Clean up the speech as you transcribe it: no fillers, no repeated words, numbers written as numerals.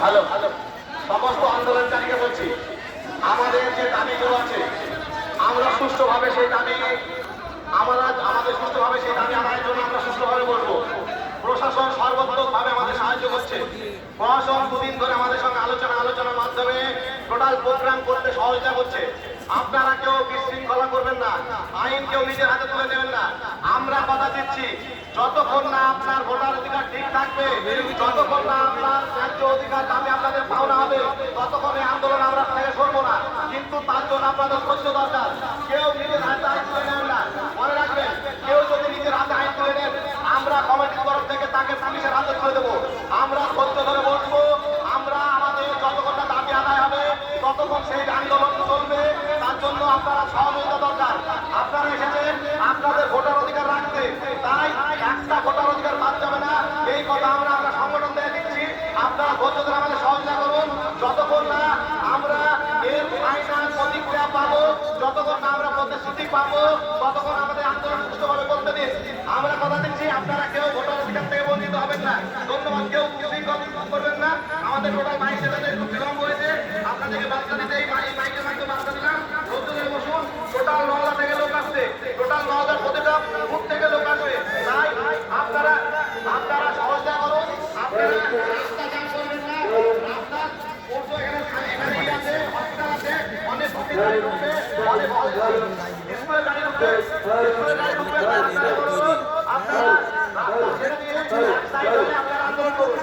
ভালো ভালো সমস্ত আন্দোলনকারীকে বলছি, আমাদের যে দাবিগুলো আছে আমরা সুষ্ঠুভাবে সেই দাবি আমাদের সুষ্ঠুভাবে সেই দাবি আদায়ের জন্য আমরা সুষ্ঠুভাবে বলবো। প্রশাসন সর্বাত্মকভাবে আমাদের সাহায্য করছে। প্রশাসন দুদিন ধরে আমাদের সঙ্গে আলোচনার মাধ্যমে টোটাল প্রোগ্রাম করতে সহযোগিতা করছে। আপনারা কেউ বিশৃঙ্খলা করবেন না, আইন কেউ নিজের হাতে তুলে নেবেন না। আমরা কথা দিচ্ছি, যতক্ষণ না আপনার ভোটার অধিকার ঠিক থাকবে, যতক্ষণ না আপনার ন্যায্য অধিকার দাবি আপনাদের পাওনা হবে, ততক্ষণ এই আন্দোলন আমরা থেকে সরবো না। কিন্তু তার জন্য আপনাদের ধৈর্য দরকার। কেউ নিজের হাতে আইন তুলে নেবেন না। মনে রাখবেন, কেউ যদি নিজের হাতে আইন তুলে নেন, আমরা কমিটির তরফ থেকে তাকে পুলিশের হাতে তুলে দেবো। আমরা ধৈর্য ধরে বসবো। আমরা আমাদের যতক্ষণ না দাবি আদায় হবে ততক্ষণ সেই আন্দোলন চলবে। তার জন্য আপনারা সহযোগিতা দরকার। আপনারা এসেছেন আপনাদের ভোটার অধিকার রাখতে, তাই একটা ভোটার অধিকার বাদ যাবে না, এই কথা আমরা সংগঠন থেকে দিচ্ছি। আপনারা ধৈর্য ধরে আমাদের সহযোগিতা করুন। যতক্ষণ না আমরা এর ফাইনাল প্রতিক্রিয়া পাবো, যতক্ষণ না আমরা প্রতিশ্রুতি পাবো, ততক্ষণ আমাদের আন্দোলন সুস্থভাবে করতে দিন। আমরা কথা দিচ্ছি, আপনারা কেউ ভোটার অধিকার থেকে বঞ্চিত হবেন না। ধন্যবাদ। কেউ বিশৃঙ্খলা করবেন না। আমাদের টোটাল মাইক সেটাতে একটু বিলম্ব হয়েছে, আপনাদেরকে বার্তা দিতে এই মাইকের মাধ্যমে বার্তা দিলাম। ধৈর্য ধরে বসুন। টোটাল 9,000 থেকে লোক আসছে, টোটাল 9,000 প্রতিটা বুথ থেকে লোক আসবে। তাই আপনারা সহযোগিতা করুন। আপনারা রাস্তা জাম করবেন না। রাস্তা পৌঁছো এখানেই আছে, হসপিটাল আছে, অনেক গাড়ি ঢুকবে, অনেক স্কুলের গাড়ি ঢুকবে, আপনারা রাস্তা ছেড়ে দিয়ে এক সাইড হলে আপনারা আন্দোলন করুন।